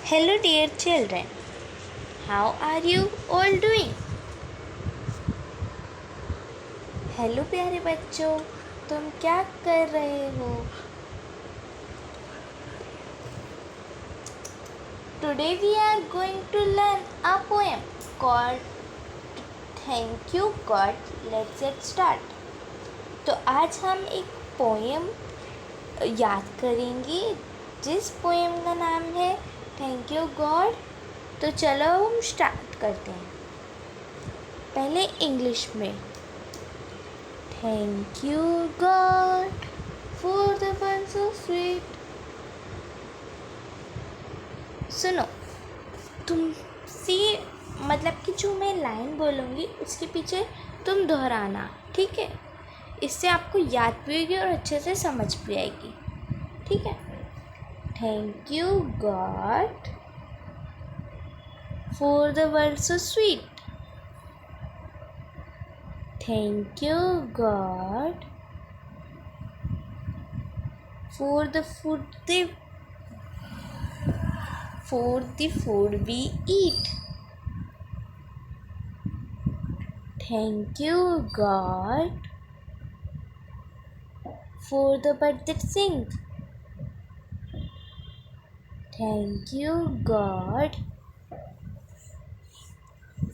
Hello dear children, how are you all doing? Hello प्यारे बच्चों, तुम क्या कर रहे हो? Today we are going to learn a poem called Thank You God. Let's get start. तो आज हम एक पोएम याद करेंगे जिस पोएम का नाम है थैंक यू गॉड। तो चलो हम स्टार्ट करते हैं। पहले इंग्लिश में thank you God for the one so sweet. सुनो, तुम सी मतलब कि जो मैं लाइन बोलूँगी उसके पीछे तुम दोहराना, ठीक है? इससे आपको याद भी होगी और अच्छे से समझ भी आएगी, ठीक है? Thank you God for the world so sweet. Thank you God for the food we eat. Thank you God for the bird that sing. Thank you God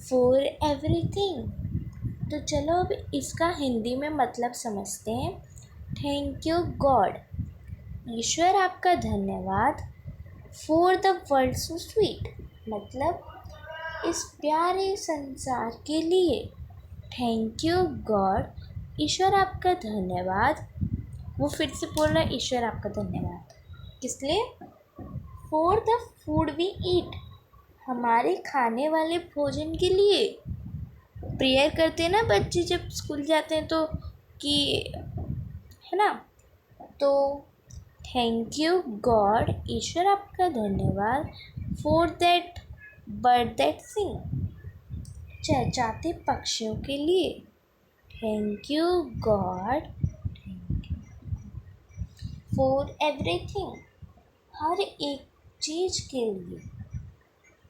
for everything. तो चलो अब इसका हिंदी में मतलब समझते हैं। थैंक यू गॉड, ईश्वर आपका धन्यवाद। For the world so sweet, मतलब इस प्यारे संसार के लिए। थैंक यू गॉड, ईश्वर आपका धन्यवाद। वो फिर से बोल रहा है, ईश्वर आपका धन्यवाद किस लिए? For the food we eat, हमारे खाने वाले भोजन के लिए। प्रेयर करते हैं ना बच्चे जब स्कूल जाते हैं तो, कि है ना? तो थैंक यू गॉड, ईश्वर आपका धन्यवाद। For that bird that sing, चहचहाते पक्षियों के लिए। Thank you God for everything, हर एक चीज़ के लिए।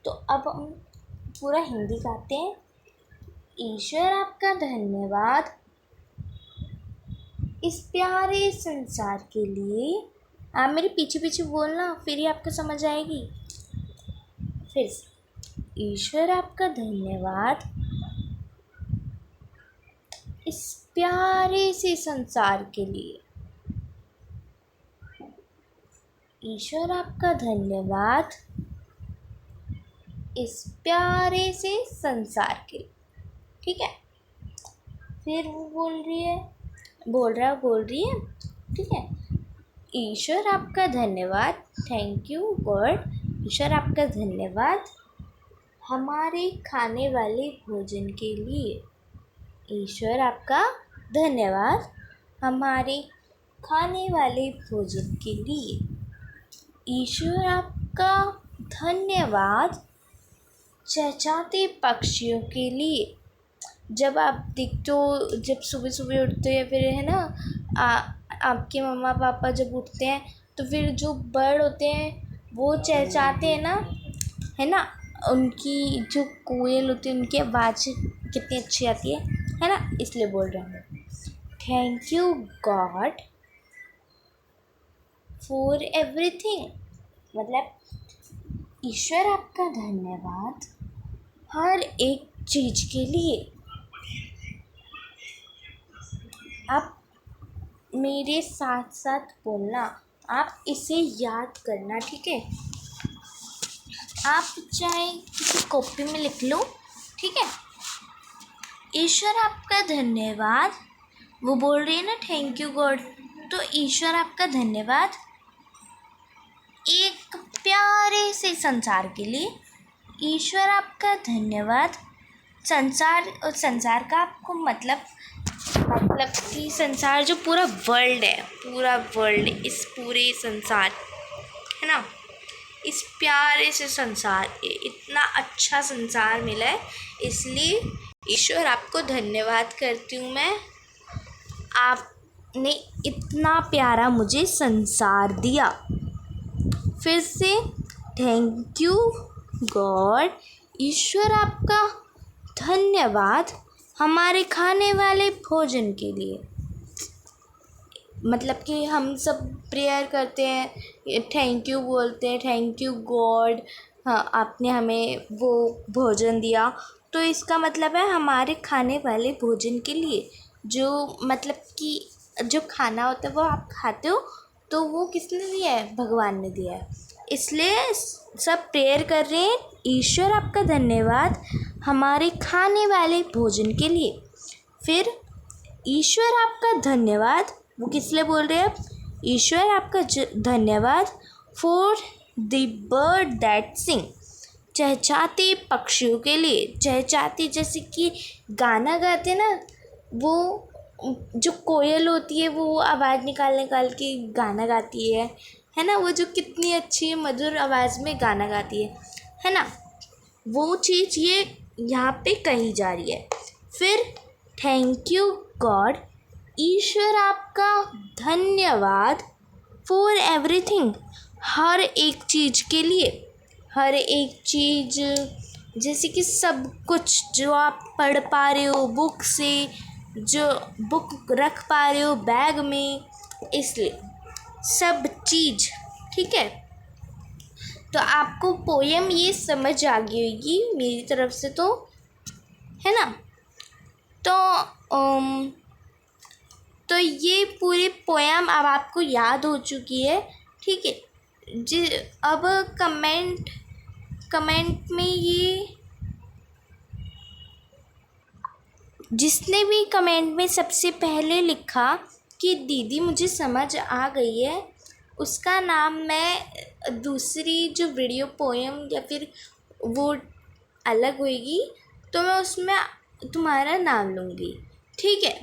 तो अब हम पूरा हिंदी गाते हैं। ईश्वर आपका धन्यवाद इस प्यारे संसार के लिए। आप मेरे पीछे पीछे बोलना, फिर ही आपको समझ आएगी। फिर से, ईश्वर आपका धन्यवाद इस प्यारे से संसार के लिए। ईश्वर आपका धन्यवाद इस प्यारे से संसार के लिए, ठीक है? फिर वो बोल रही है, ठीक है? ईश्वर आपका धन्यवाद, थैंक यू गॉड, ईश्वर आपका धन्यवाद हमारे खाने वाले भोजन के लिए। ईश्वर आपका धन्यवाद हमारे खाने वाले भोजन के लिए। ईश्वर आपका धन्यवाद चहचहाते पक्षियों के लिए। जब आप जब सुबह सुबह उठते हैं, फिर है ना, आपके मम्मा पापा जब उठते हैं तो फिर जो बर्ड होते हैं वो चहचहाते हैं ना, है ना? उनकी जो कोयल होती है उनकी आवाज़ कितनी अच्छी आती है ना? इसलिए बोल रहा हूँ thank you God for everything, मतलब ईश्वर आपका धन्यवाद हर एक चीज़ के लिए। आप मेरे साथ साथ बोलना, आप इसे याद करना, ठीक है? आप चाहे किसी कॉपी में लिख लो, ठीक है? ईश्वर आपका धन्यवाद, वो बोल रही है ना थैंक यू गॉड, तो ईश्वर आपका धन्यवाद एक प्यारे से संसार के लिए। ईश्वर आपका धन्यवाद संसार का आपको मतलब कि संसार जो पूरा वर्ल्ड है, इस पूरे संसार, है ना? इस प्यारे से संसार, इतना अच्छा संसार मिला है, इसलिए ईश्वर आपको धन्यवाद करती हूँ मैं। आपने इतना प्यारा मुझे संसार दिया। फिर से, थैंक यू गॉड, ईश्वर आपका धन्यवाद हमारे खाने वाले भोजन के लिए। मतलब कि हम सब प्रेयर करते हैं, थैंक यू बोलते हैं, थैंक यू गॉड, हाँ आपने हमें वो भोजन दिया। तो इसका मतलब है हमारे खाने वाले भोजन के लिए, जो मतलब कि जो खाना होता है वो आप खाते हो, तो वो किसने दिया है? भगवान ने दिया है। इसलिए सब प्रेयर कर रहे हैं, ईश्वर आपका धन्यवाद हमारे खाने वाले भोजन के लिए। फिर ईश्वर आपका धन्यवाद, वो किस लिए बोल रहे हैं? ईश्वर आपका धन्यवाद for the bird that sing, चहचहाते पक्षियों के लिए। चहचहाते जैसे कि गाना गाते ना, वो जो कोयल होती है वो आवाज़ निकाल निकाल के गाना गाती है ना, वो जो कितनी अच्छी मधुर आवाज़ में गाना गाती है ना, वो चीज़ ये यहाँ पे कही जा रही है। फिर थैंक यू गॉड, ईश्वर आपका धन्यवाद फॉर एवरीथिंग, हर एक चीज़ के लिए। हर एक चीज़ जैसे कि सब कुछ जो आप पढ़ पा रहे हो बुक से, जो बुक रख पा रहे हो बैग में, इसलिए सब चीज़। ठीक है, तो आपको पोयम ये समझ आ गई होगी मेरी तरफ से, तो है ना। तो ये पूरी पोयम अब आपको याद हो चुकी है। ठीक है जी। अब कमेंट में ये जिसने भी कमेंट में सबसे पहले लिखा कि दीदी मुझे समझ आ गई है, उसका नाम मैं दूसरी जो वीडियो पोयम या फिर वो अलग होएगी तो मैं उसमें तुम्हारा नाम लूँगी। ठीक है,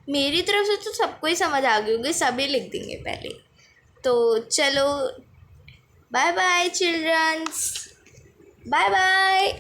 मेरी तरफ से तो सबको ही समझ आ गई होगी, सभी लिख देंगे पहले। तो चलो, bye bye childrens, bye bye.